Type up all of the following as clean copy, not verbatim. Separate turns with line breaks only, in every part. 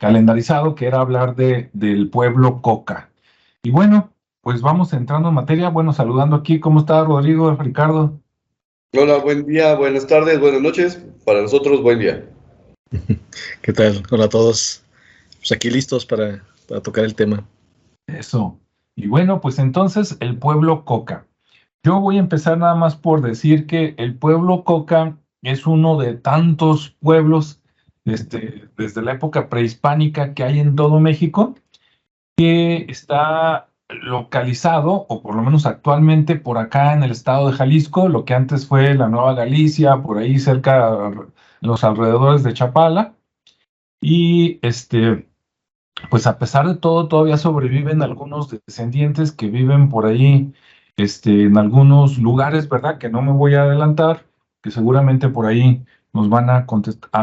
calendarizado, que era hablar del pueblo Coca. Y bueno, pues vamos entrando en materia. Bueno, saludando aquí, ¿cómo está Rodrigo, Ricardo?
Hola, buen día, buenas tardes, buenas noches. Para nosotros, buen día.
¿Qué tal? Hola a todos. Pues aquí listos para tocar el tema.
Eso. Y bueno, pues entonces el pueblo Coca. Yo voy a empezar nada más por decir que el pueblo Coca es uno de tantos pueblos, desde la época prehispánica que hay en todo México, que está localizado, o por lo menos actualmente, por acá en el estado de Jalisco, lo que antes fue la Nueva Galicia, por ahí cerca, los alrededores de Chapala. Y pues a pesar de todo, todavía sobreviven algunos descendientes que viven por ahí, en algunos lugares, ¿verdad? Que no me voy a adelantar, que seguramente por ahí nos van a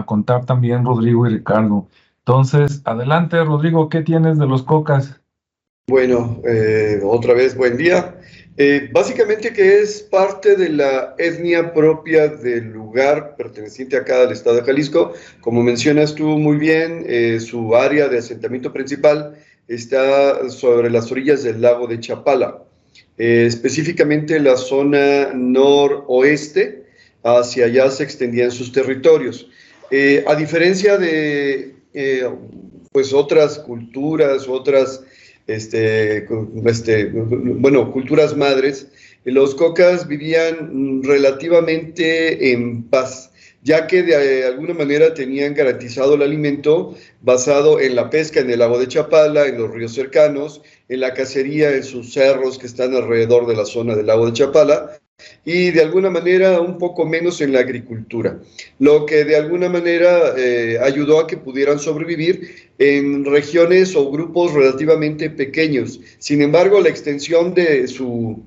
contar también Rodrigo y Ricardo. Entonces, adelante, Rodrigo, ¿qué tienes de los cocas?
Bueno, otra vez buen día. Básicamente que es parte de la etnia propia del lugar perteneciente acá al estado de Jalisco. Como mencionas tú muy bien, su área de asentamiento principal está sobre las orillas del lago de Chapala, específicamente la zona noroeste. Hacia allá se extendían sus territorios. A diferencia de pues otras culturas, bueno, culturas madres, los cocas vivían relativamente en paz, ya que de alguna manera tenían garantizado el alimento basado en la pesca en el lago de Chapala, en los ríos cercanos, en la cacería en sus cerros que están alrededor de la zona del lago de Chapala, y de alguna manera un poco menos en la agricultura, lo que de alguna manera ayudó a que pudieran sobrevivir en regiones o grupos relativamente pequeños. Sin embargo, la extensión de su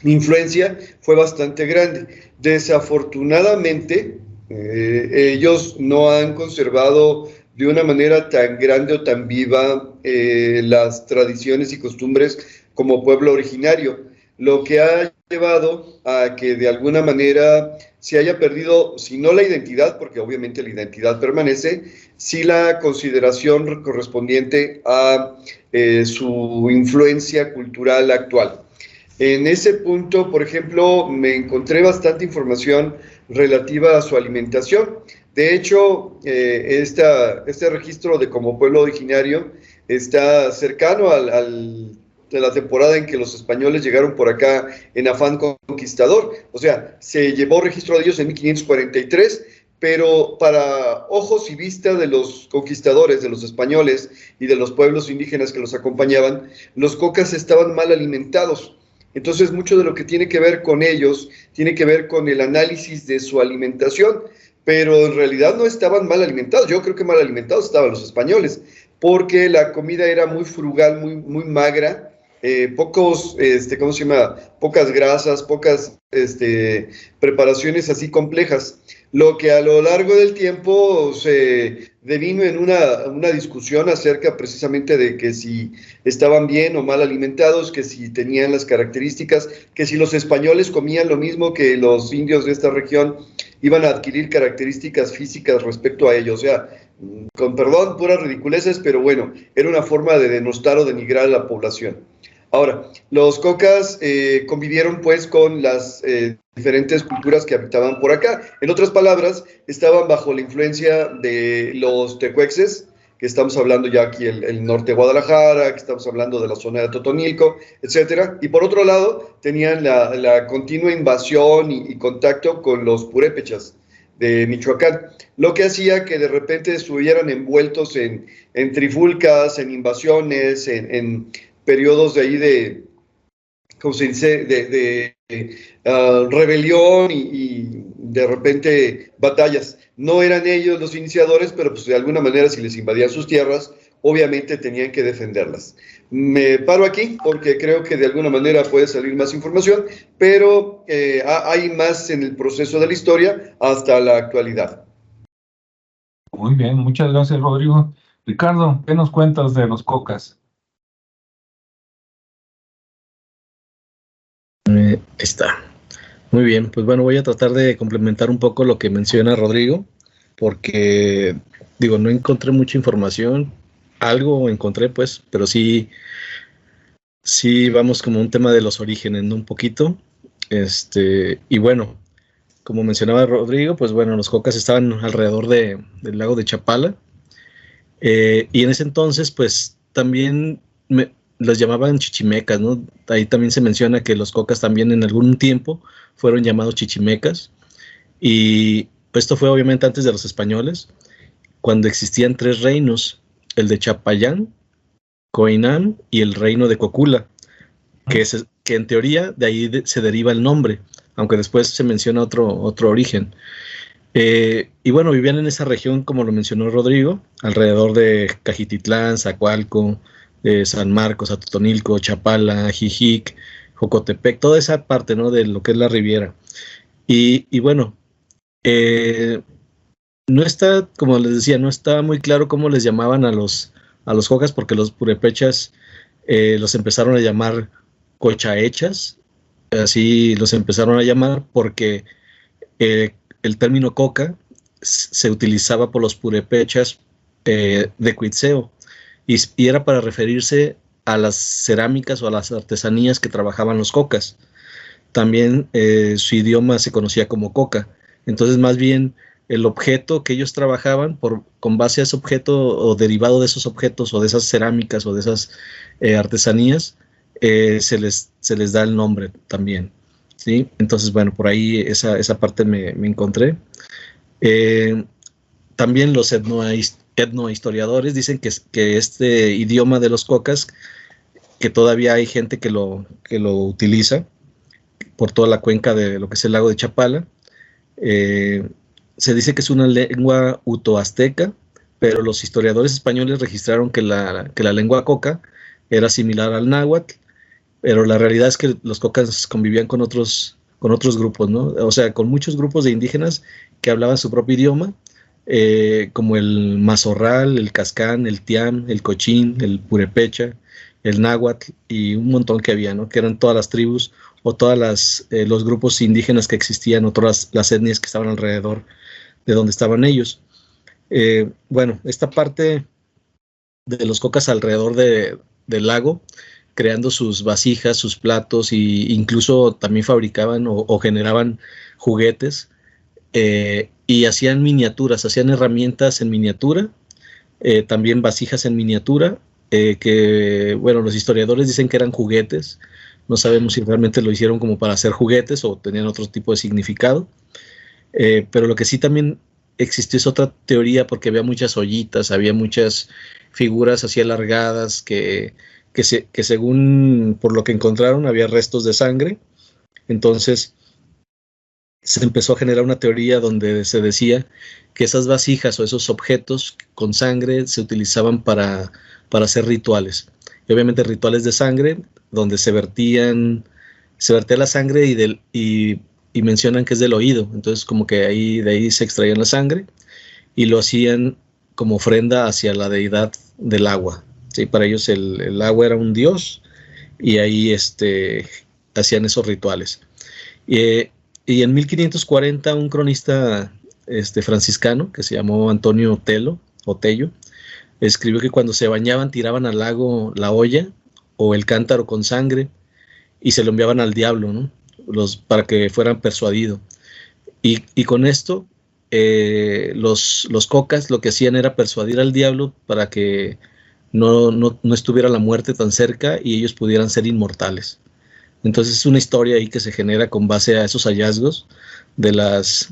influencia fue bastante grande. Desafortunadamente, ellos no han conservado de una manera tan grande o tan viva las tradiciones y costumbres como pueblo originario, lo que ha llevado a que de alguna manera se haya perdido, si no la identidad, porque obviamente la identidad permanece, sí la consideración correspondiente a su influencia cultural actual. En ese punto, por ejemplo, me encontré bastante información relativa a su alimentación. De hecho, este registro de como pueblo originario está cercano de la temporada en que los españoles llegaron por acá en afán conquistador. O sea, se llevó registro de ellos en 1543, pero para ojos y vista de los conquistadores, de los españoles y de los pueblos indígenas que los acompañaban, los cocas estaban mal alimentados. Entonces, mucho de lo que tiene que ver con ellos tiene que ver con el análisis de su alimentación, pero en realidad no estaban mal alimentados. Yo creo que mal alimentados estaban los españoles, porque la comida era muy frugal, muy magra, ¿cómo se llama? Pocas grasas, pocas preparaciones así complejas, lo que a lo largo del tiempo se devino en una discusión acerca precisamente de que si estaban bien o mal alimentados, que si tenían las características, que si los españoles comían lo mismo que los indios de esta región, iban a adquirir características físicas respecto a ellos. O sea, con perdón, puras ridiculeces, pero bueno, era una forma de denostar o denigrar a la población. Ahora, los cocas convivieron pues con las diferentes culturas que habitaban por acá. En otras palabras, estaban bajo la influencia de los tecuexes, que estamos hablando ya aquí el norte de Guadalajara, que estamos hablando de la zona de Totonilco, etcétera. Y por otro lado, tenían la continua invasión y contacto con los purépechas de Michoacán, lo que hacía que de repente estuvieran envueltos en trifulcas, en invasiones, en periodos de ahí de, ¿cómo se dice?, de rebelión y de repente batallas. No eran ellos los iniciadores, pero pues de alguna manera si les invadían sus tierras, obviamente tenían que defenderlas. Me paro aquí porque creo que de alguna manera puede salir más información, pero hay más en el proceso de la historia hasta la actualidad.
Muy bien, muchas gracias, Rodrigo. Ricardo, ¿qué nos cuentas de los cocas?
Está. Muy bien, pues bueno, voy a tratar de complementar un poco lo que menciona Rodrigo. porque, digo, no encontré mucha información, algo encontré, pues, pero sí vamos como un tema de los orígenes, ¿no? Un poquito. Y bueno, como mencionaba Rodrigo, pues bueno, los cocas estaban alrededor del lago de Chapala, y en ese entonces, pues también los llamaban chichimecas, ¿no? Ahí también se menciona que los cocas también en algún tiempo fueron llamados chichimecas, y esto fue obviamente antes de los españoles, cuando existían 3 reinos, el de Chapayán, Coinán y el reino de Cocula, que en teoría de ahí se deriva el nombre, aunque después se menciona otro origen. Y bueno, vivían en esa región, como lo mencionó Rodrigo, alrededor de Cajititlán, Zacualco, San Marcos, Atotonilco, Chapala, Jijic, Jocotepec, toda esa parte, ¿no?, de lo que es la Riviera. Y bueno, no está, como les decía, no está muy claro cómo les llamaban a los cocas, porque los purépechas los empezaron a llamar cochaechas, así los empezaron a llamar porque el término coca se utilizaba por los purépechas de Cuitzeo, y era para referirse a las cerámicas o a las artesanías que trabajaban los cocas. También su idioma se conocía como coca. Entonces, más bien, el objeto que ellos trabajaban, con base a ese objeto o derivado de esos objetos o de esas cerámicas o de esas artesanías, se les da el nombre también, ¿sí? Entonces, bueno, por ahí esa parte me encontré. También los etnohistoriadores dicen que este idioma de los cocas, que todavía hay gente que lo utiliza por toda la cuenca de lo que es el lago de Chapala, se dice que es una lengua utoazteca, pero los historiadores españoles registraron que la lengua coca era similar al náhuatl, pero la realidad es que los cocas convivían con otros grupos, ¿no? O sea, con muchos grupos de indígenas que hablaban su propio idioma, como el mazorral, el cascán, el tiam, el cochín, el purepecha, el náhuatl y un montón que había, ¿no? Que eran todas las tribus o todas los grupos indígenas que existían, o todas las etnias que estaban alrededor de donde estaban ellos. Bueno, esta parte de los cocas alrededor del lago, creando sus vasijas, sus platos, e incluso también fabricaban o generaban juguetes, y hacían miniaturas, hacían herramientas en miniatura, también vasijas en miniatura, que, bueno, los historiadores dicen que eran juguetes. No sabemos si realmente lo hicieron como para hacer juguetes o tenían otro tipo de significado. Pero lo que sí también existió es otra teoría, porque había muchas ollitas, había muchas figuras así alargadas que según por lo que encontraron había restos de sangre. Entonces se empezó a generar una teoría donde se decía que esas vasijas o esos objetos con sangre se utilizaban para hacer rituales. Y obviamente rituales de sangre, donde se vertía la sangre y mencionan que es del oído. Entonces como que de ahí se extraían la sangre y lo hacían como ofrenda hacia la deidad del agua. ¿Sí? Para ellos el agua era un dios, y ahí hacían esos rituales. Y en 1540 un cronista franciscano que se llamó Antonio Tello escribió que cuando se bañaban tiraban al lago la olla o el cántaro con sangre y se lo enviaban al diablo, ¿no? Para que fueran persuadidos. Y con esto los cocas lo que hacían era persuadir al diablo para que no estuviera la muerte tan cerca y ellos pudieran ser inmortales. Entonces es una historia ahí que se genera con base a esos hallazgos de las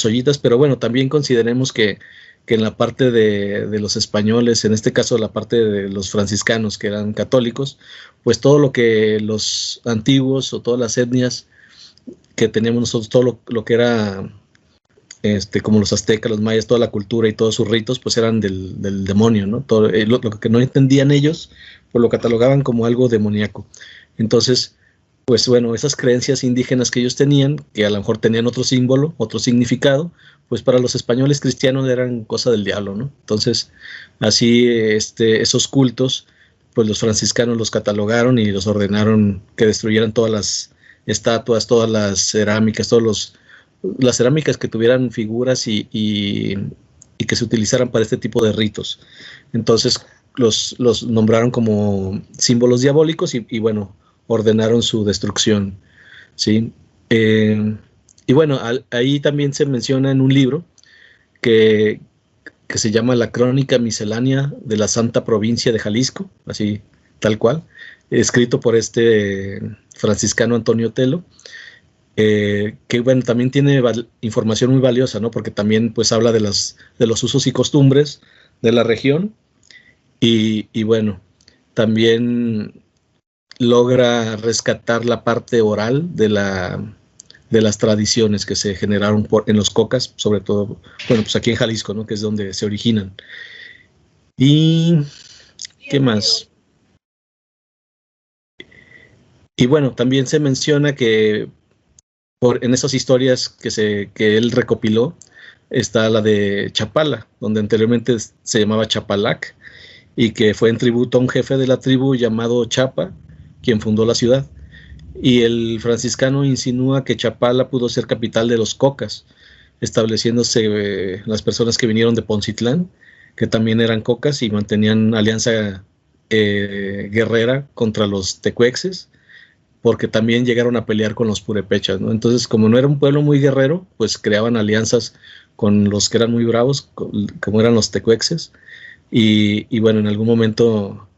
ollitas. Pero bueno, también consideremos que en la parte de los españoles, en este caso la parte de los franciscanos que eran católicos, pues todo lo que los antiguos o todas las etnias que teníamos nosotros, todo lo que era como los aztecas, los mayas, toda la cultura y todos sus ritos, pues eran del demonio, ¿no? Todo, lo que no entendían ellos, pues lo catalogaban como algo demoníaco. Entonces, pues bueno, esas creencias indígenas que ellos tenían, que a lo mejor tenían otro símbolo, otro significado, pues para los españoles cristianos eran cosa del diablo, ¿no? Entonces, así esos cultos, pues los franciscanos los catalogaron y los ordenaron que destruyeran todas las estatuas, todas las cerámicas, todos las cerámicas que tuvieran figuras y que se utilizaran para este tipo de ritos. Entonces los nombraron como símbolos diabólicos y bueno, ordenaron su destrucción, ¿sí? Y bueno, ahí también se menciona en un libro que se llama La Crónica Miscelánea de la Santa Provincia de Jalisco, así tal cual, escrito por este franciscano Antonio Telo, que bueno, también tiene información muy valiosa, ¿no? Porque también pues habla de los usos y costumbres de la región y bueno, también logra rescatar la parte oral de las tradiciones que se generaron en los cocas, sobre todo, bueno, pues aquí en Jalisco, ¿no? Que es donde se originan. ¿Y qué más? Y bueno, también se menciona que en esas historias que él recopiló, está la de Chapala, donde anteriormente se llamaba Chapalac, y que fue en tributo a un jefe de la tribu llamado Chapa, quien fundó la ciudad. Y el franciscano insinúa que Chapala pudo ser capital de los cocas, estableciéndose las personas que vinieron de Poncitlán, que también eran cocas y mantenían alianza guerrera contra los tecuexes, porque también llegaron a pelear con los purépechas, ¿no? Entonces, como no era un pueblo muy guerrero, pues creaban alianzas con los que eran muy bravos, como eran los tecuexes, y bueno, en algún momento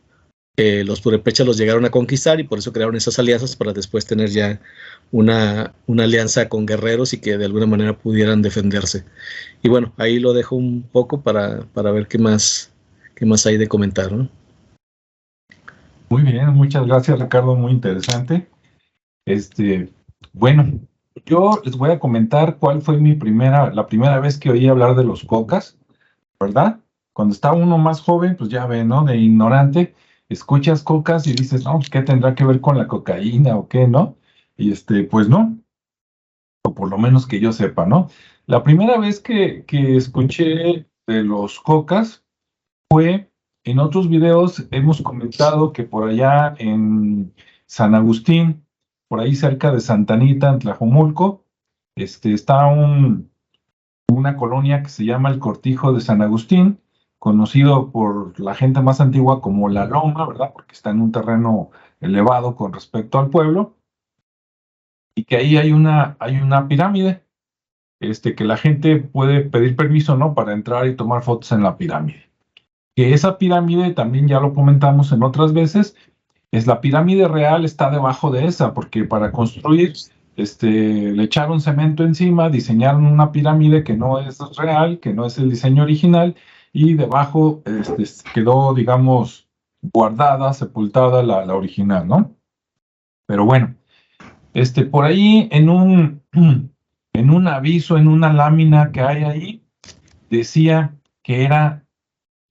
los purépechas los llegaron a conquistar y por eso crearon esas alianzas para después tener ya una alianza con guerreros y que de alguna manera pudieran defenderse. Y bueno, ahí lo dejo un poco para ver qué más hay de comentar, ¿no?
Muy bien, muchas gracias, Ricardo, muy interesante. Bueno, yo les voy a comentar cuál fue la primera vez que oí hablar de los cocas, ¿verdad? Cuando está uno más joven, pues ya ve, ¿no? De ignorante, escuchas cocas y dices, no, ¿qué tendrá que ver con la cocaína o qué, no? Y pues no, o por lo menos que yo sepa, ¿no? La primera vez que escuché de los cocas fue en otros videos, hemos comentado que por allá en San Agustín, por ahí cerca de Santa Anita, en Tlajomulco, está una colonia que se llama el Cortijo de San Agustín, conocido por la gente más antigua como La Loma, ¿verdad? Porque está en un terreno elevado con respecto al pueblo, y que ahí hay una pirámide, que la gente puede pedir permiso, ¿no? Para entrar y tomar fotos en la pirámide. Que esa pirámide, también ya lo comentamos en otras veces, es la pirámide real, está debajo de esa, porque para construir, le echaron cemento encima, diseñaron una pirámide que no es real, que no es el diseño original, y debajo quedó, digamos, guardada, sepultada la original, ¿no? Pero bueno, por ahí en un aviso, en una lámina que hay ahí, decía que era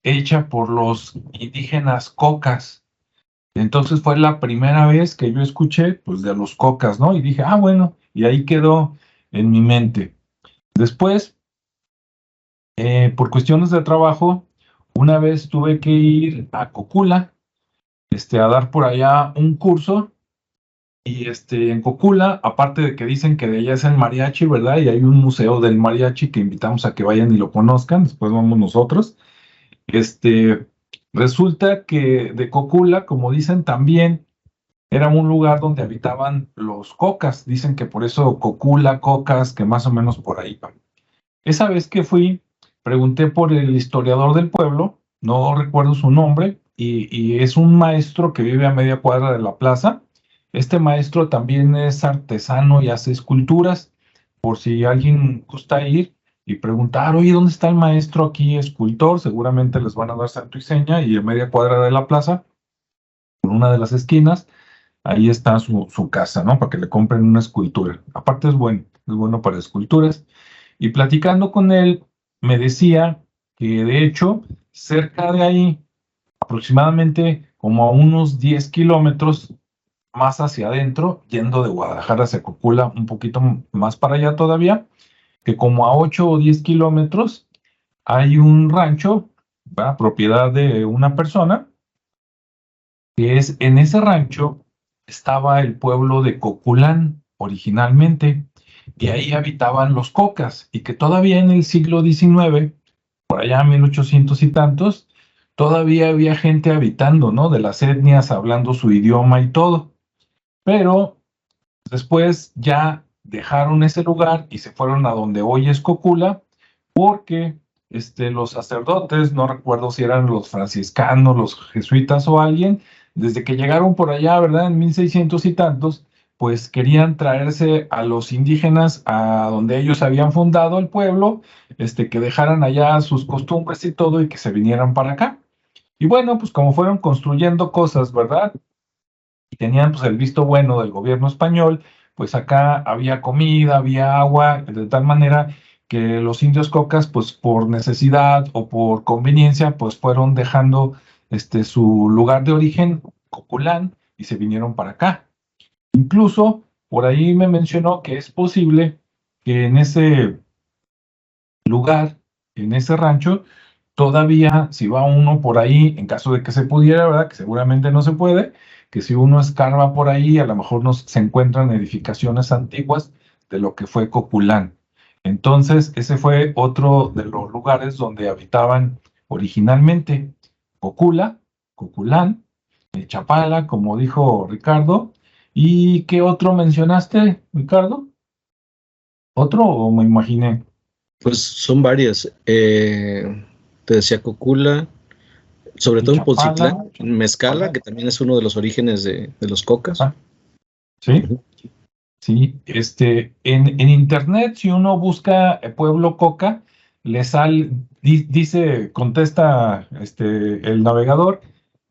hecha por los indígenas cocas. Entonces fue la primera vez que yo escuché, pues, de los cocas, ¿no? Y dije, bueno, y ahí quedó en mi mente. Después, por cuestiones de trabajo, una vez tuve que ir a Cocula, a dar por allá un curso, y en Cocula, aparte de que dicen que de allá es el mariachi, ¿verdad? Y hay un museo del mariachi que invitamos a que vayan y lo conozcan, después vamos nosotros. Resulta que de Cocula, como dicen, también era un lugar donde habitaban los cocas. Dicen que por eso Cocula, cocas, que más o menos por ahí van. Esa vez que fui, pregunté por el historiador del pueblo, no recuerdo su nombre, y es un maestro que vive a media cuadra de la plaza. Este maestro también es artesano y hace esculturas, por si alguien gusta ir y preguntar, oye, ¿dónde está el maestro aquí, escultor? Seguramente les van a dar santo y seña, y a media cuadra de la plaza, en una de las esquinas, ahí está su casa, ¿no? Para que le compren una escultura. Aparte es bueno para esculturas. Y platicando con él, me decía que de hecho, cerca de ahí, aproximadamente como a unos 10 kilómetros más hacia adentro, yendo de Guadalajara hacia Cocula, un poquito más para allá todavía, que como a 8 o 10 kilómetros hay un rancho, ¿verdad? Propiedad de una persona, que en ese rancho estaba el pueblo de Coculán originalmente. y ahí habitaban los cocas, y que todavía en el siglo XIX, por allá 1800 y tantos, todavía había gente habitando, ¿no? De las etnias, hablando su idioma y todo. Pero después ya dejaron ese lugar y se fueron a donde hoy es Cocula, porque los sacerdotes, no recuerdo si eran los franciscanos, los jesuitas o alguien, desde que llegaron por allá, ¿verdad? En 1600 y tantos, pues querían traerse a los indígenas a donde ellos habían fundado el pueblo, que dejaran allá sus costumbres y todo y que se vinieran para acá. Y bueno, pues como fueron construyendo cosas, ¿verdad? Y tenían pues el visto bueno del gobierno español, pues acá había comida, había agua, de tal manera que los indios cocas, pues por necesidad o por conveniencia, pues fueron dejando su lugar de origen, Coculán, y se vinieron para acá. Incluso por ahí me mencionó que es posible que en ese lugar, en ese rancho, todavía si va uno por ahí, en caso de que se pudiera, ¿verdad? Que seguramente no se puede, que si uno escarba por ahí, a lo mejor se encuentran edificaciones antiguas de lo que fue Coculán. Entonces, ese fue otro de los lugares donde habitaban originalmente Cocula, Coculán, Chapala, como dijo Ricardo. ¿Y qué otro mencionaste, Ricardo? ¿Otro o me imaginé?
Pues son varias. Te decía Cocula, sobre todo en
Chapala,
Poncitlán, en Mezcala,
Chapala.
que también es uno de los orígenes de los cocas.
Ah, sí.
Ujú.
Sí, en internet, si uno busca Pueblo Coca, le sale, dice, contesta el navegador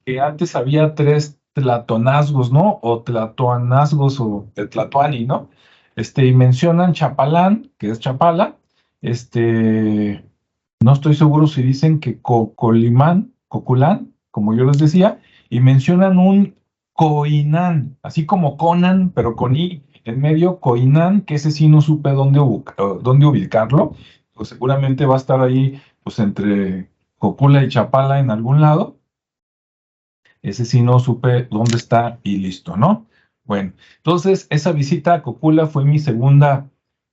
que antes había 3 tlatonazgos, ¿no? O tlatoanazgos o tlatoani, ¿no? Y mencionan Chapalán, que es Chapala, no estoy seguro si dicen que Cocolimán, Coculán, como yo les decía, y mencionan un Coinán, así como Conan, pero con I en medio, Coinán, que ese sí no supe dónde ubicarlo, pues seguramente va a estar ahí, pues entre Cocula y Chapala en algún lado. Ese sí no supe dónde está y listo, ¿no? Bueno, entonces esa visita a Cocula fue mi segunda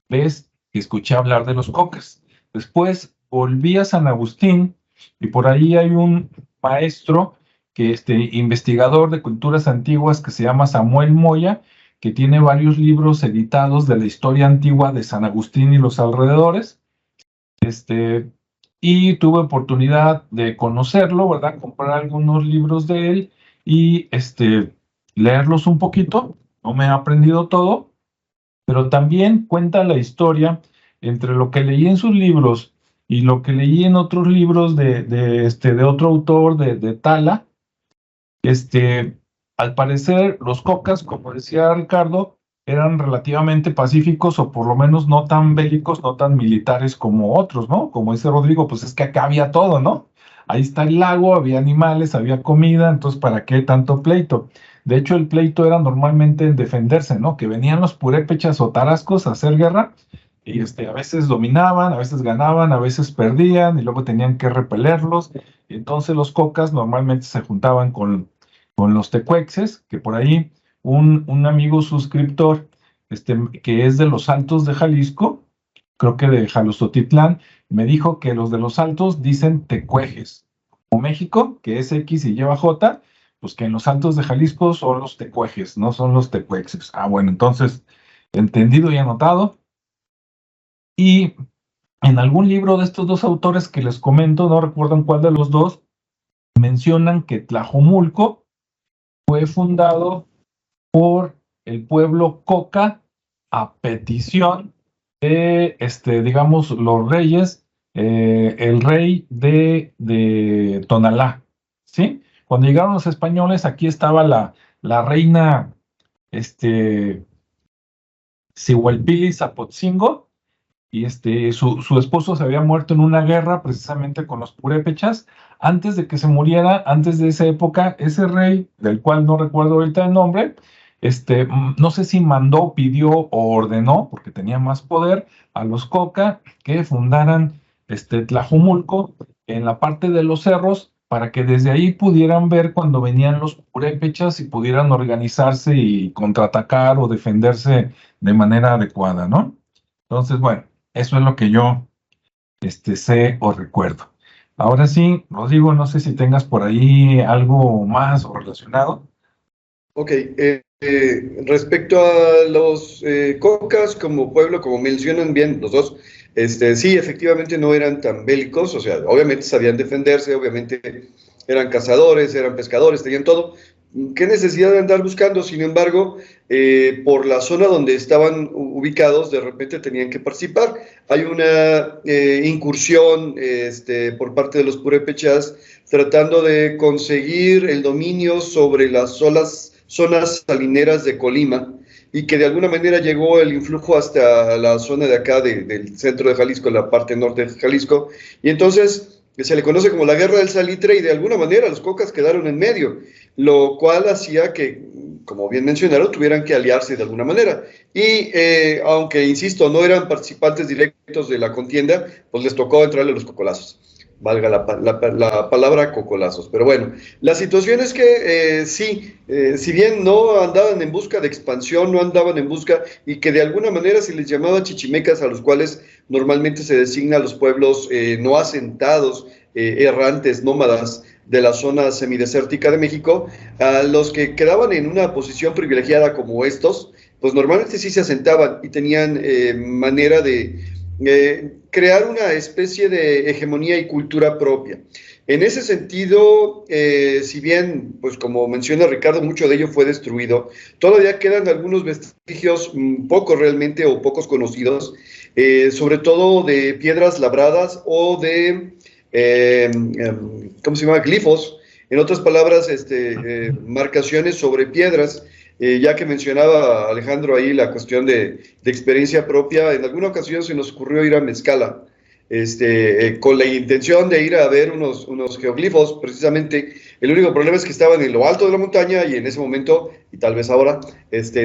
vez que escuché hablar de los cocas. Después volví a San Agustín y por ahí hay un maestro que investigador de culturas antiguas que se llama Samuel Moya, que tiene varios libros editados de la historia antigua de San Agustín y los alrededores. Y tuve oportunidad de conocerlo, ¿verdad? Comprar algunos libros de él y leerlos un poquito. No me he aprendido todo, pero también cuenta la historia entre lo que leí en sus libros y lo que leí en otros libros de otro autor, de Tala. Al parecer, los cocas, como decía Ricardo, eran relativamente pacíficos o por lo menos no tan bélicos, no tan militares como otros, ¿no? Como dice Rodrigo, pues es que acá había todo, ¿no? Ahí está el lago, había animales, había comida, entonces ¿para qué tanto pleito? De hecho, el pleito era normalmente en defenderse, ¿no? Que venían los purépechas o tarascos a hacer guerra y a veces dominaban, a veces ganaban, a veces perdían y luego tenían que repelerlos. Y entonces los cocas normalmente se juntaban con los tecuexes, que por ahí un amigo suscriptor, que es de los Altos de Jalisco, creo que de Jalostotitlán, me dijo que los de los Altos dicen tecuejes. Como México, que es X y lleva J, pues que en los Altos de Jalisco son los tecuejes, no son los tecuexes. Ah, bueno, entonces, entendido y anotado. Y en algún libro de estos dos autores que les comento, no recuerdo en cuál de los dos, mencionan que Tlajomulco fue fundado por el pueblo Coca a petición de, digamos, los reyes, el rey de Tonalá, ¿sí? Cuando llegaron los españoles, aquí estaba la reina, Zihualpili Zapotzingo, y su esposo se había muerto en una guerra precisamente con los purépechas. Antes de que se muriera, antes de esa época, ese rey, del cual no recuerdo ahorita el nombre, no sé si mandó, pidió o ordenó, porque tenía más poder, a los Coca que fundaran Tlajumulco en la parte de los cerros para que desde ahí pudieran ver cuando venían los purépechas y pudieran organizarse y contraatacar o defenderse de manera adecuada, ¿no? Entonces, bueno, eso es lo que yo sé o recuerdo. Ahora sí, Rodrigo, no sé si tengas por ahí algo más o relacionado.
Ok, respecto a los cocas como pueblo, como mencionan bien los dos, sí, efectivamente no eran tan bélicos, o sea, obviamente sabían defenderse, obviamente eran cazadores, eran pescadores, tenían todo. ¿Qué necesidad de andar buscando? Sin embargo, por la zona donde estaban ubicados, de repente tenían que participar. Hay una incursión por parte de los purépechas tratando de conseguir el dominio sobre las zonas salineras de Colima y que de alguna manera llegó el influjo hasta la zona de acá del centro de Jalisco, la parte norte de Jalisco, y entonces se le conoce como la Guerra del Salitre y de alguna manera los cocas quedaron en medio, lo cual hacía que, como bien mencionaron, tuvieran que aliarse de alguna manera. Y aunque, insisto, no eran participantes directos de la contienda, pues les tocó entrarle los cocolazos, valga la palabra cocolazos. Pero bueno, la situación es que sí, si bien no andaban en busca de expansión, no andaban en busca, y que de alguna manera se les llamaba chichimecas, a los cuales normalmente se designa a los pueblos no asentados, errantes, nómadas de la zona semidesértica de México, a los que quedaban en una posición privilegiada como estos, pues normalmente sí se asentaban y tenían manera de crear una especie de hegemonía y cultura propia. En ese sentido, si bien, pues como menciona Ricardo, mucho de ello fue destruido, todavía quedan algunos vestigios pocos realmente o pocos conocidos, sobre todo de piedras labradas o de, ¿cómo se llama? Glifos. En otras palabras, marcaciones sobre piedras. Ya que mencionaba Alejandro ahí la cuestión de experiencia propia, en alguna ocasión se nos ocurrió ir a Mezcala, con la intención de ir a ver unos geoglifos, precisamente. El único problema es que estaban en lo alto de la montaña y en ese momento, y tal vez ahora,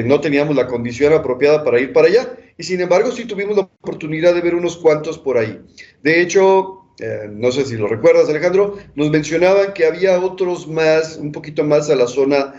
no teníamos la condición apropiada para ir para allá. Y sin embargo, sí tuvimos la oportunidad de ver unos cuantos por ahí. De hecho, no sé si lo recuerdas, Alejandro, nos mencionaban que había otros más, un poquito más a la zona,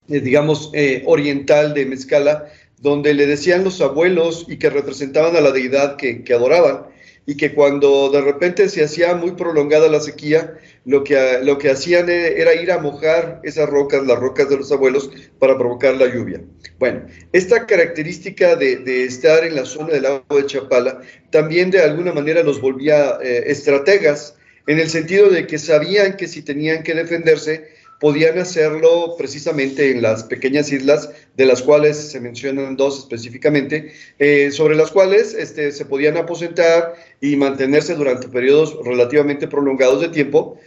digamos, oriental de Mezcala, donde le decían los abuelos y que representaban a la deidad que adoraban, y que cuando de repente se hacía muy prolongada la sequía, lo que hacían era ir a mojar esas rocas, las rocas de los abuelos, para provocar la lluvia. Bueno, esta característica de estar en la zona del lago de Chapala también de alguna manera los volvía estrategas, en el sentido de que sabían que si tenían que defenderse, podían hacerlo precisamente en las pequeñas islas, de las cuales se mencionan dos específicamente, sobre las cuales se podían aposentar y mantenerse durante periodos relativamente prolongados de tiempo,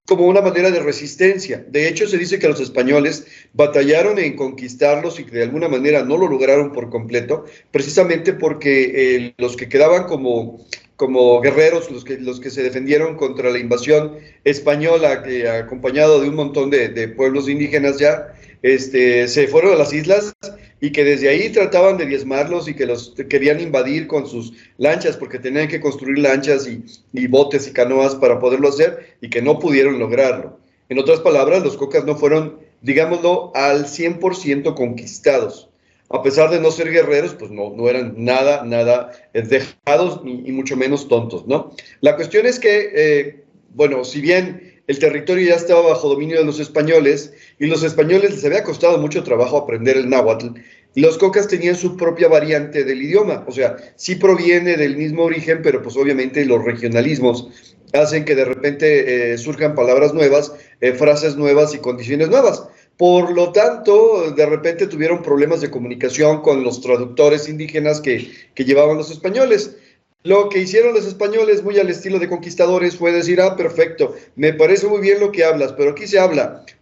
como una manera de resistencia. De hecho, se dice que los españoles batallaron en conquistarlos y que de alguna manera no lo lograron por completo, precisamente porque los que quedaban como guerreros, los que se defendieron contra la invasión española, que acompañado de un montón de pueblos indígenas ya, se fueron a las islas y que desde ahí trataban de diezmarlos y que los querían invadir con sus lanchas, porque tenían que construir lanchas y botes y canoas para poderlo hacer, y que no pudieron lograrlo. En otras palabras, los cocas no fueron, digámoslo, al 100% conquistados. A pesar de no ser guerreros, pues no eran nada dejados y mucho menos tontos, ¿no? La cuestión es que, bueno, si bien el territorio ya estaba bajo dominio de los españoles, y los españoles les había costado mucho trabajo aprender el náhuatl, los cocas tenían su propia variante del idioma, o sea, sí proviene del mismo origen, pero pues obviamente los regionalismos hacen que de repente surjan palabras nuevas, frases nuevas y condiciones nuevas. Por lo tanto, de repente tuvieron problemas de comunicación con los traductores indígenas que llevaban los españoles. Lo que hicieron los españoles, muy al estilo de conquistadores, fue decir: perfecto, me parece muy bien lo que hablas, pero aquí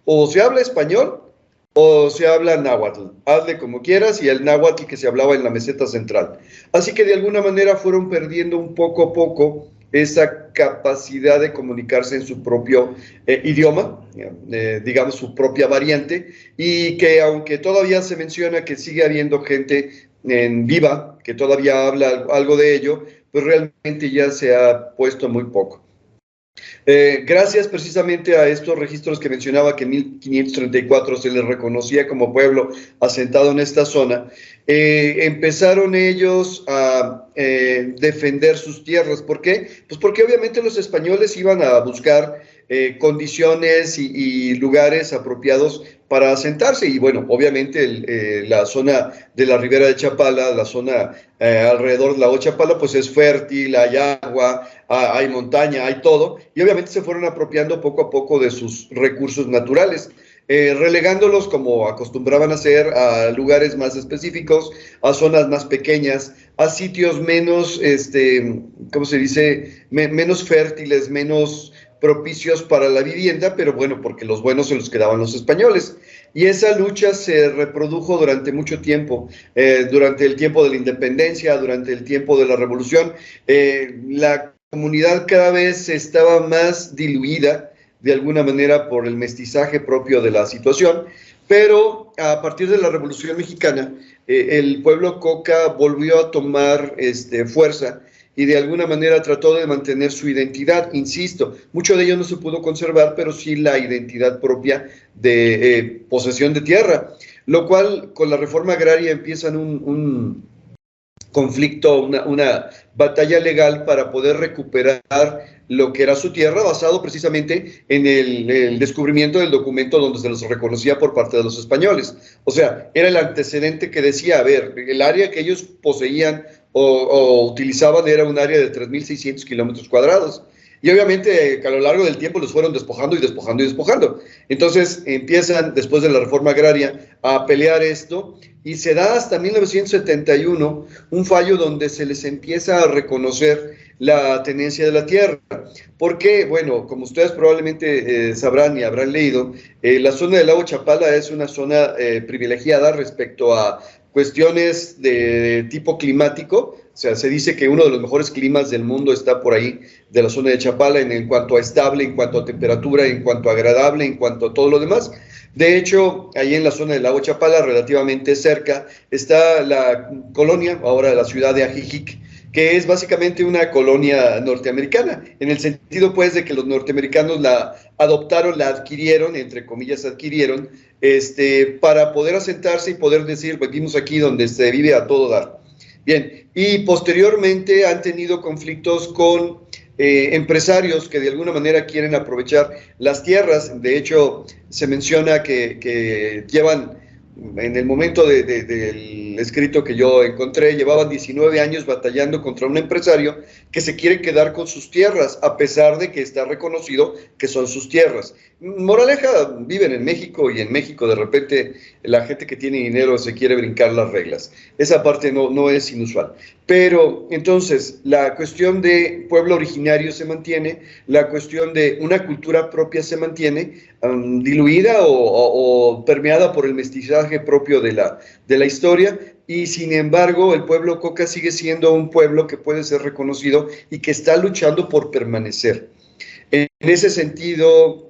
o se habla español, o se habla náhuatl. Hazle como quieras, y el náhuatl que se hablaba en la meseta central. Así que de alguna manera fueron perdiendo un poco a poco esa capacidad de comunicarse en su propio idioma, digamos su propia variante, y que aunque todavía se menciona que sigue habiendo gente en viva que todavía habla algo de ello, pues realmente ya se ha puesto muy poco. Gracias precisamente a estos registros que mencionaba que en 1534 se les reconocía como pueblo asentado en esta zona, empezaron ellos a defender sus tierras. ¿Por qué? Pues porque obviamente los españoles iban a buscar condiciones y lugares apropiados para asentarse, y bueno, obviamente la zona de la ribera de Chapala, la zona alrededor de la lago Chapala, pues es fértil, hay agua, hay montaña, hay todo, y obviamente se fueron apropiando poco a poco de sus recursos naturales, relegándolos, como acostumbraban a hacer, a lugares más específicos, a zonas más pequeñas, a sitios menos, ¿cómo se dice?, menos fértiles, menos propicios para la vivienda, pero bueno, porque los buenos se los quedaban los españoles. Y esa lucha se reprodujo durante mucho tiempo, durante el tiempo de la independencia, durante el tiempo de la revolución. La comunidad cada vez estaba más diluida, de alguna manera, por el mestizaje propio de la situación, pero a partir de la Revolución Mexicana, el pueblo Coca volvió a tomar fuerza, y de alguna manera trató de mantener su identidad. Insisto, mucho de ello no se pudo conservar, pero sí la identidad propia de posesión de tierra, lo cual con la reforma agraria empiezan un conflicto, una batalla legal para poder recuperar lo que era su tierra, basado precisamente en el descubrimiento del documento donde se los reconocía por parte de los españoles. O sea, era el antecedente que decía, a ver, el área que ellos poseían o utilizaban era un área de 3.600 kilómetros cuadrados. Y obviamente a lo largo del tiempo los fueron despojando y despojando y despojando. Entonces empiezan, después de la reforma agraria, a pelear esto, y se da hasta 1971 un fallo donde se les empieza a reconocer la tenencia de la tierra. Porque, bueno, como ustedes probablemente sabrán y habrán leído, la zona del lago Chapala es una zona privilegiada respecto a cuestiones de tipo climático. O sea, se dice que uno de los mejores climas del mundo está por ahí, de la zona de Chapala, en cuanto a estable, en cuanto a temperatura, en cuanto a agradable, en cuanto a todo lo demás. De hecho, ahí en la zona del lago Chapala, relativamente cerca, está la colonia, ahora la ciudad de Ajijic, que es básicamente una colonia norteamericana, en el sentido pues de que los norteamericanos la adoptaron, la adquirieron, entre comillas adquirieron, para poder asentarse y poder decir, venimos aquí donde se vive a todo dar. Bien, y posteriormente han tenido conflictos con empresarios que de alguna manera quieren aprovechar las tierras. De hecho, se menciona que llevan, en el momento del escrito que yo encontré, llevaban 19 años batallando contra un empresario que se quiere quedar con sus tierras, a pesar de que está reconocido que son sus tierras. Moraleja, viven en México, y en México de repente la gente que tiene dinero se quiere brincar las reglas. Esa parte no es inusual. Pero entonces la cuestión de pueblo originario se mantiene, la cuestión de una cultura propia se mantiene, diluida o permeada por el mestizaje propio de la historia, y sin embargo el pueblo Coca sigue siendo un pueblo que puede ser reconocido y que está luchando por permanecer. En ese sentido,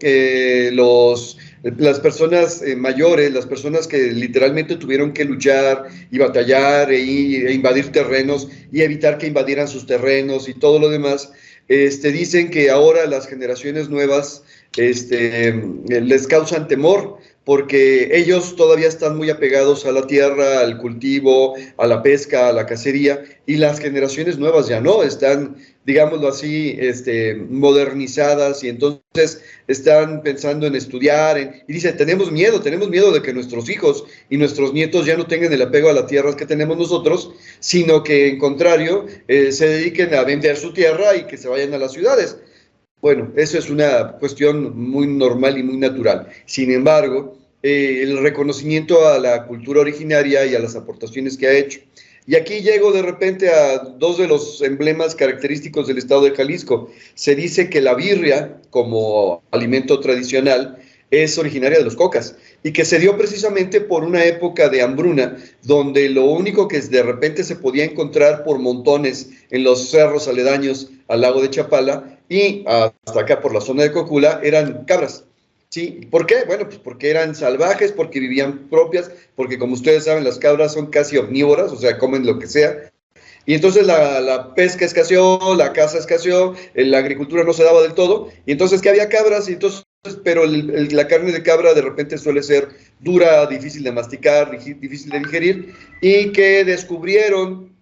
las personas mayores, las personas que literalmente tuvieron que luchar y batallar e invadir terrenos y evitar que invadieran sus terrenos y todo lo demás, dicen que ahora las generaciones nuevas les causan temor, porque ellos todavía están muy apegados a la tierra, al cultivo, a la pesca, a la cacería, y las generaciones nuevas ya no, están, digámoslo así, modernizadas, y entonces están pensando en estudiar, y dicen, tenemos miedo de que nuestros hijos y nuestros nietos ya no tengan el apego a la tierra que tenemos nosotros, sino que, en contrario, se dediquen a vender su tierra y que se vayan a las ciudades. Bueno, eso es una cuestión muy normal y muy natural. Sin embargo, el reconocimiento a la cultura originaria y a las aportaciones que ha hecho. Y aquí llego de repente a dos de los emblemas característicos del estado de Jalisco. Se dice que la birria, como alimento tradicional, es originaria de los Cocas, y que se dio precisamente por una época de hambruna, donde lo único que de repente se podía encontrar por montones en los cerros aledaños al lago de Chapala y hasta acá por la zona de Cocula eran cabras. ¿Sí? ¿Por qué? Bueno, pues porque eran salvajes, porque vivían propias, porque como ustedes saben las cabras son casi omnívoras, o sea, comen lo que sea, Y entonces la pesca escaseó, la caza escaseó, la agricultura no se daba del todo, y entonces que había cabras, y entonces, pero la carne de cabra de repente suele ser dura, difícil de masticar, difícil de digerir, y que descubrieron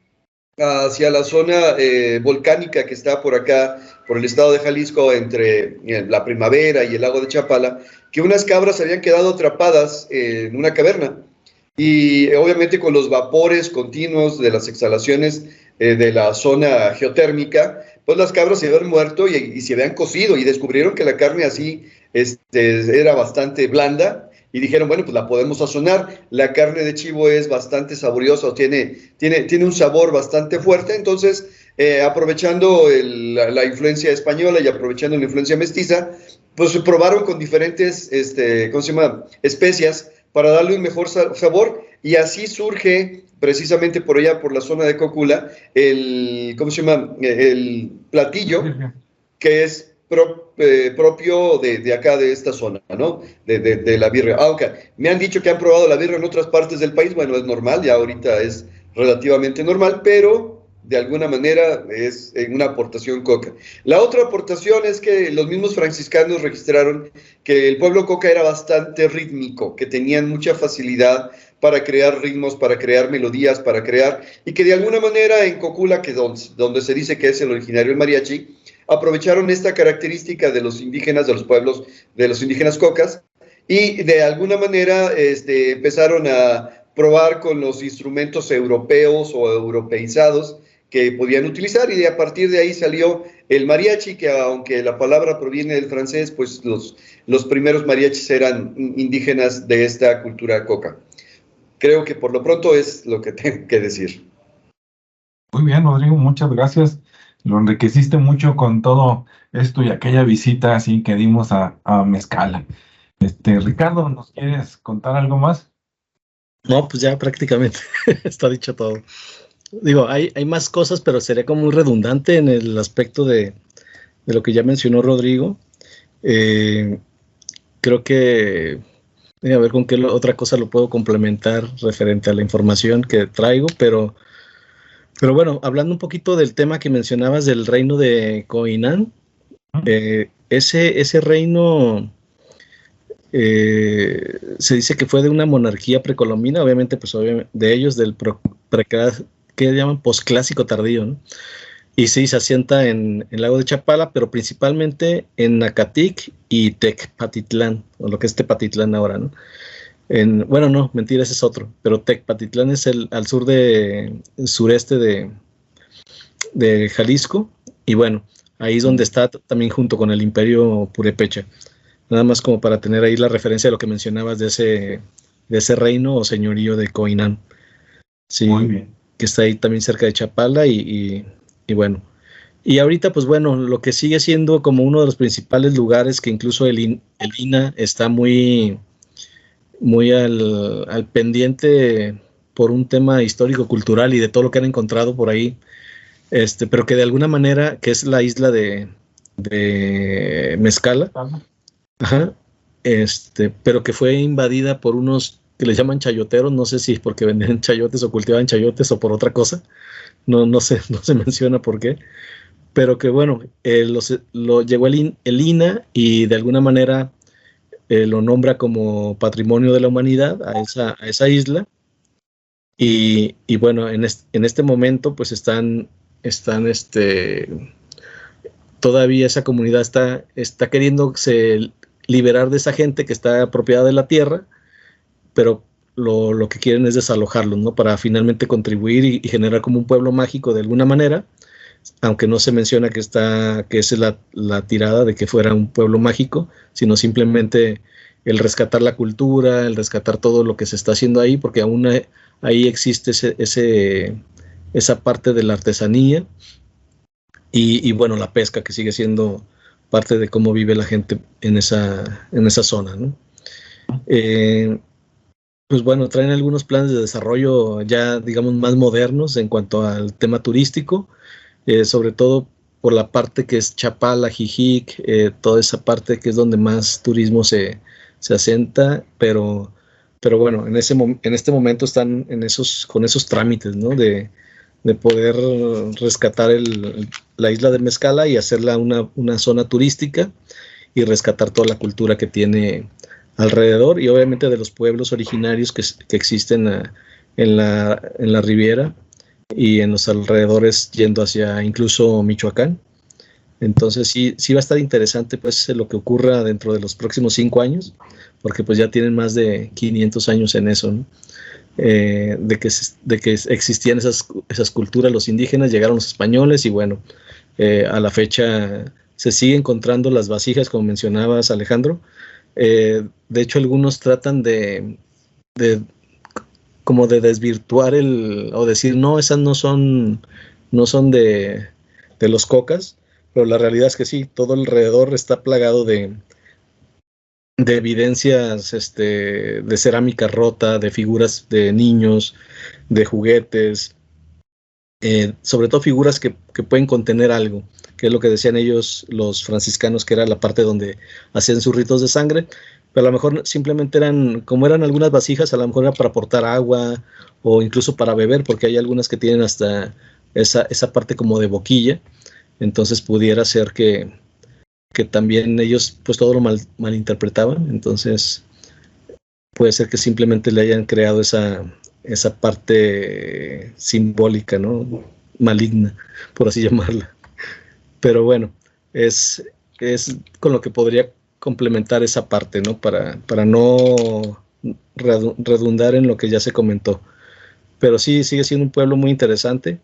hacia la zona volcánica que está por acá, por el estado de Jalisco, entre la Primavera y el lago de Chapala, que unas cabras habían quedado atrapadas en una caverna. Y obviamente con los vapores continuos de las exhalaciones de la zona geotérmica, pues las cabras se habían muerto y se habían cocido, y descubrieron que la carne así era bastante blanda, y dijeron, bueno, pues la podemos sazonar. La carne de chivo es bastante saboriosa, tiene un sabor bastante fuerte. Entonces, aprovechando la influencia española y aprovechando la influencia mestiza, pues probaron con diferentes ¿cómo se llama? Especias para darle un mejor sabor, y así surge precisamente por allá, por la zona de Cocula, ¿cómo se llama? El platillo que es propio de acá, de esta zona, ¿no? De la birria. Aunque me han dicho que han probado la birria en otras partes del país, bueno, es normal, ya ahorita es relativamente normal, pero de alguna manera es una aportación coca. La otra aportación es que los mismos franciscanos registraron que el pueblo coca era bastante rítmico, que tenían mucha facilidad para crear ritmos, para crear melodías, y que de alguna manera en Cocula, que donde se dice que es el originario del mariachi, aprovecharon esta característica de los indígenas, de los pueblos, de los indígenas cocas, y de alguna manera empezaron a probar con los instrumentos europeos o europeizados que podían utilizar, y a partir de ahí salió el mariachi, que aunque la palabra proviene del francés, pues los primeros mariachis eran indígenas de esta cultura coca. Creo que por lo pronto es lo que tengo que decir.
Muy bien, Rodrigo, muchas gracias. Lo enriqueciste mucho con todo esto y aquella visita así que dimos a Mezcala. Ricardo, ¿nos quieres contar algo más?
No, pues ya prácticamente está dicho todo. Digo, hay más cosas, pero sería como muy redundante en el aspecto de lo que ya mencionó Rodrigo. Creo que a ver con qué otra cosa lo puedo complementar referente a la información que traigo, pero bueno, hablando un poquito del tema que mencionabas del reino de Coinán, ese reino se dice que fue de una monarquía precolombina, obviamente, pues de ellos, del que llaman posclásico tardío, ¿no? Y sí, se asienta en el lago de Chapala, pero principalmente en Nacatic y Tecpatitlán, o lo que es Tepatitlán ahora, ¿no? Bueno, no, mentira, ese es otro, pero Tecpatitlán es al sureste de Jalisco, y bueno, ahí es donde está también junto con el Imperio Purépecha. Nada más como para tener ahí la referencia de lo que mencionabas de ese reino o señorío de Coinán. Sí, muy bien. Que está ahí también cerca de Chapala y bueno. Y ahorita, pues bueno, lo que sigue siendo como uno de los principales lugares que incluso el INAH está muy al pendiente por un tema histórico-cultural y de todo lo que han encontrado por ahí, pero que de alguna manera, que es la isla de Mezcala, ajá, pero que fue invadida por unos que les llaman chayoteros, no sé si es porque vendían chayotes o cultivaban chayotes o por otra cosa, no se menciona por qué, pero que bueno, lo llegó el INAH y de alguna manera lo nombra como Patrimonio de la Humanidad a esa isla, y bueno, en este momento pues están todavía esa comunidad está queriéndose liberar de esa gente que está apropiada de la tierra, pero lo que quieren es desalojarlos, ¿no? Para finalmente contribuir y generar como un pueblo mágico de alguna manera, aunque no se menciona que es la tirada de que fuera un pueblo mágico, sino simplemente el rescatar la cultura, el rescatar todo lo que se está haciendo ahí, porque aún ahí existe esa parte de la artesanía y bueno, la pesca, que sigue siendo parte de cómo vive la gente en esa zona, ¿no? Pues bueno, traen algunos planes de desarrollo ya, digamos, más modernos en cuanto al tema turístico, sobre todo por la parte que es Chapala, Jijic, toda esa parte que es donde más turismo se asienta, pero bueno, en este momento están con esos trámites, ¿no? de poder rescatar la isla de Mezcala y hacerla una zona turística y rescatar toda la cultura que tiene alrededor y obviamente de los pueblos originarios que existen en la Riviera y en los alrededores yendo hacia incluso Michoacán. Entonces sí va a estar interesante pues lo que ocurra dentro de los próximos 5 años, porque pues ya tienen más de 500 años en eso, ¿no? De que existían esas culturas, los indígenas, llegaron los españoles y bueno, a la fecha se sigue encontrando las vasijas, como mencionabas, Alejandro. De hecho, algunos tratan como de desvirtuar o decir, no, esas no son de los cocas, pero la realidad es que sí, todo alrededor está plagado de evidencias de cerámica rota, de figuras de niños, de juguetes, sobre todo figuras que pueden contener algo, que es lo que decían ellos, los franciscanos, que era la parte donde hacían sus ritos de sangre, pero a lo mejor simplemente como eran algunas vasijas, a lo mejor era para aportar agua o incluso para beber, porque hay algunas que tienen hasta esa parte como de boquilla, entonces pudiera ser que también ellos pues todo lo malinterpretaban, entonces puede ser que simplemente le hayan creado esa parte simbólica, ¿no? Maligna, por así llamarla. Pero bueno, es con lo que podría complementar esa parte, ¿no? Para no redundar en lo que ya se comentó. Pero sí, sigue siendo un pueblo muy interesante.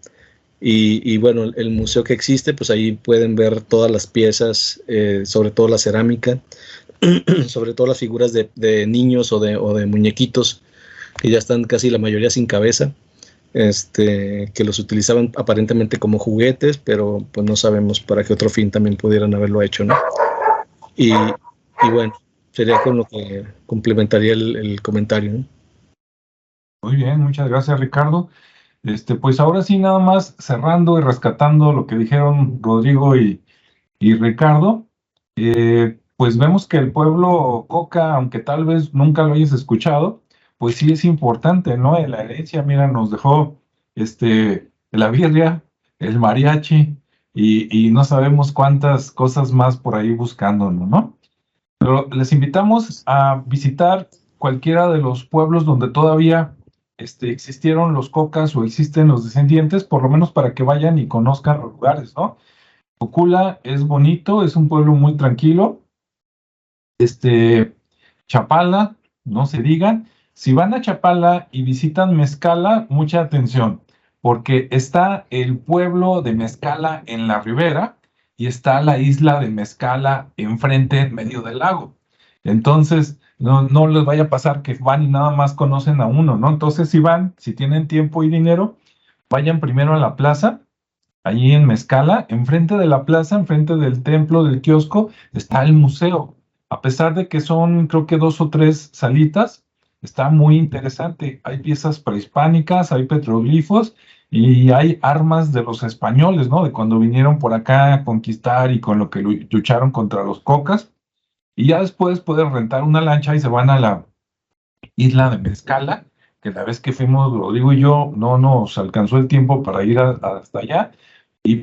Y bueno, el museo que existe, pues ahí pueden ver todas las piezas, sobre todo la cerámica, sobre todo las figuras de niños o de muñequitos que ya están casi la mayoría sin cabeza, que los utilizaban aparentemente como juguetes, pero pues no sabemos para qué otro fin también pudieran haberlo hecho, ¿no? Y bueno, sería con lo que complementaría el comentario, ¿no?
Muy bien, muchas gracias, Ricardo. Pues ahora sí, nada más cerrando y rescatando lo que dijeron Rodrigo y Ricardo, pues vemos que el pueblo Coca, aunque tal vez nunca lo hayas escuchado, pues sí es importante, ¿no? En la herencia, mira, nos dejó la birria, el mariachi y no sabemos cuántas cosas más por ahí buscándonos, ¿no? Pero les invitamos a visitar cualquiera de los pueblos donde todavía existieron los cocas o existen los descendientes, por lo menos para que vayan y conozcan los lugares, ¿no? Cocula es bonito, es un pueblo muy tranquilo. Chapala, no se digan. Si van a Chapala y visitan Mezcala, mucha atención, porque está el pueblo de Mezcala en la ribera y está la isla de Mezcala enfrente, en medio del lago. Entonces, no les vaya a pasar que van y nada más conocen a uno, ¿no? Entonces, si van, si tienen tiempo y dinero, vayan primero a la plaza. Allí en Mezcala, enfrente de la plaza, enfrente del templo, del kiosco, está el museo. A pesar de que son, creo que 2 o 3 salitas, está muy interesante. Hay piezas prehispánicas, hay petroglifos y hay armas de los españoles, ¿no? De cuando vinieron por acá a conquistar y con lo que lucharon contra los cocas. Y ya después pueden rentar una lancha y se van a la isla de Mezcala, que la vez que fuimos, Rodrigo y yo, no nos alcanzó el tiempo para ir hasta allá.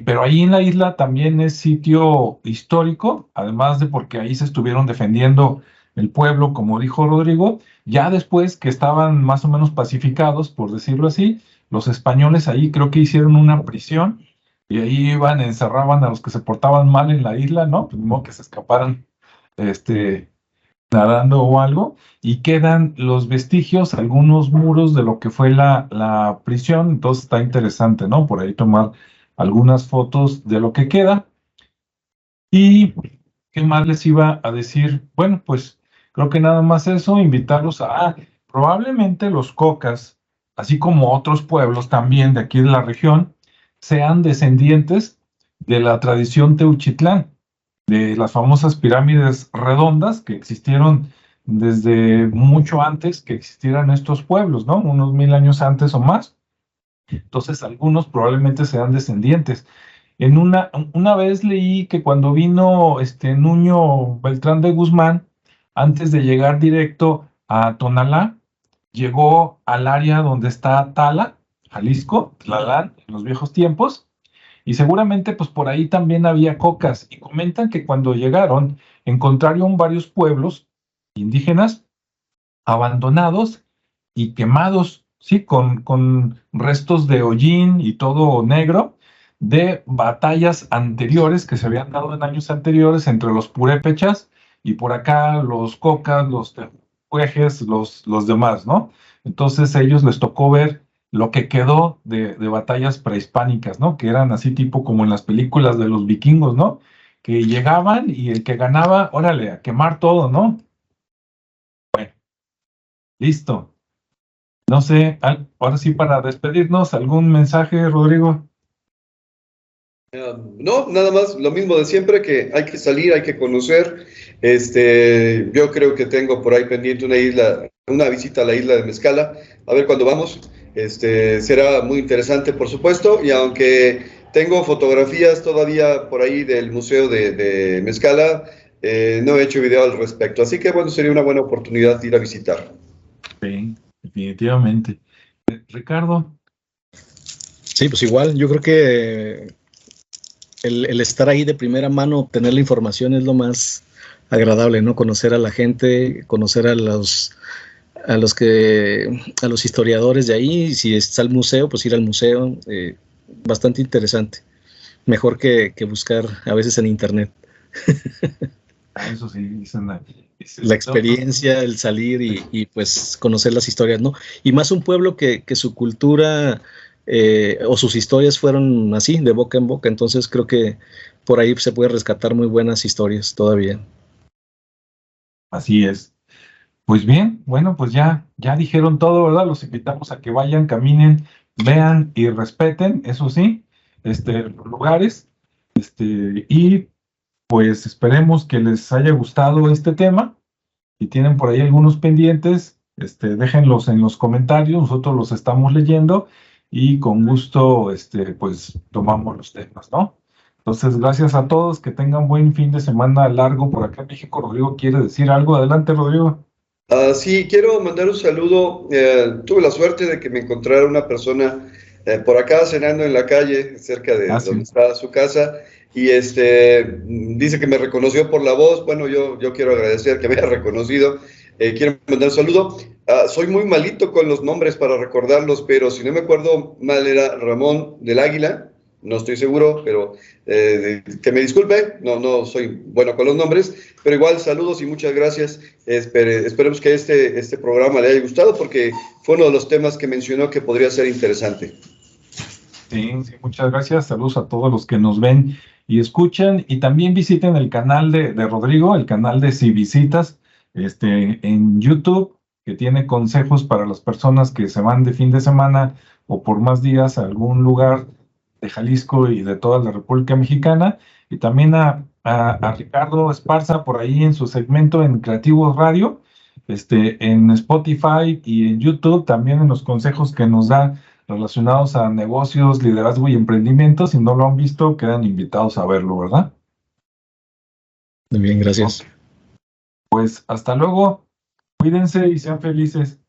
Pero ahí en la isla también es sitio histórico, además de porque ahí se estuvieron defendiendo el pueblo, como dijo Rodrigo. Ya después que estaban más o menos pacificados, por decirlo así, los españoles ahí creo que hicieron una prisión y ahí iban, encerraban a los que se portaban mal en la isla, ¿no? Pues, no que se escaparan, nadando o algo, y quedan los vestigios, algunos muros de lo que fue la prisión. Entonces está interesante, ¿no? Por ahí tomar algunas fotos de lo que queda. ¿Y qué más les iba a decir? Bueno, pues creo que nada más eso, invitarlos probablemente los cocas, así como otros pueblos también de aquí de la región, sean descendientes de la tradición Teuchitlán, de las famosas pirámides redondas que existieron desde mucho antes que existieran estos pueblos, ¿no? Unos 1000 años antes o más. Entonces, algunos probablemente sean descendientes. Una vez leí que cuando vino Nuño Beltrán de Guzmán, antes de llegar directo a Tonalá, llegó al área donde está Tala Jalisco, Tlalán, en los viejos tiempos, y seguramente pues por ahí también había cocas, y comentan que cuando llegaron encontraron varios pueblos indígenas abandonados y quemados, ¿sí? Con restos de hollín y todo negro de batallas anteriores que se habían dado en años anteriores entre los purépechas y por acá los cocas, los tehuejes, los demás, ¿no? Entonces a ellos les tocó ver lo que quedó de batallas prehispánicas, ¿no? Que eran así tipo como en las películas de los vikingos, ¿no? Que llegaban y el que ganaba, órale, a quemar todo, ¿no? Listo. No sé, ahora sí para despedirnos, ¿algún mensaje, Rodrigo?
No, nada más, lo mismo de siempre, que hay que salir, hay que conocer. Yo creo que tengo por ahí pendiente una visita a la isla de Mezcala, a ver cuándo vamos. Será muy interesante, por supuesto, y aunque tengo fotografías todavía por ahí del Museo de Mezcala, no he hecho video al respecto, así que bueno, sería una buena oportunidad de ir a visitar.
Sí, definitivamente. Ricardo,
Sí, pues igual, yo creo que el estar ahí de primera mano, obtener la información es lo más agradable, ¿no? Conocer a la gente, conocer a los historiadores de ahí, y si está el museo, pues ir al museo, bastante interesante. Mejor que buscar a veces en internet.
eso sí, dicen
La experiencia, el salir y pues conocer las historias, ¿no? Y más un pueblo que su cultura o sus historias fueron así, de boca en boca, entonces creo que por ahí se puede rescatar muy buenas historias todavía.
así es. Pues bien, bueno, pues ya dijeron todo, ¿verdad? Los invitamos a que vayan, caminen, vean y respeten, eso sí, los lugares, y pues esperemos que les haya gustado este tema. Si tienen por ahí algunos pendientes, déjenlos en los comentarios, nosotros los estamos leyendo y con gusto, pues tomamos los temas, ¿no? Entonces, gracias a todos, que tengan buen fin de semana largo por acá en México. Rodrigo quiere decir algo. Adelante, Rodrigo.
Sí, quiero mandar un saludo. Tuve la suerte de que me encontrara una persona por acá cenando en la calle, cerca de
Ah,
donde
sí.
está su casa, y dice que me reconoció por la voz. Bueno, yo quiero agradecer que me haya reconocido. Quiero mandar un saludo. Soy muy malito con los nombres para recordarlos, pero si no me acuerdo mal, era Ramón del Águila. No estoy seguro, pero que me disculpe, no soy bueno con los nombres, pero igual saludos y muchas gracias. Esperemos que este programa le haya gustado, porque fue uno de los temas que mencionó que podría ser interesante.
Sí, sí, muchas gracias. Saludos a todos los que nos ven y escuchan. Y también visiten el canal de Rodrigo, el canal de Si Visitas, en YouTube, que tiene consejos para las personas que se van de fin de semana o por más días a algún lugar de Jalisco y de toda la República Mexicana. Y también a Ricardo Esparza por ahí en su segmento en Creativos Radio, en Spotify y en YouTube, también en los consejos que nos da relacionados a negocios, liderazgo y emprendimiento. Si no lo han visto, quedan invitados a verlo, ¿verdad?
Muy bien, gracias.
Pues hasta luego, cuídense y sean felices.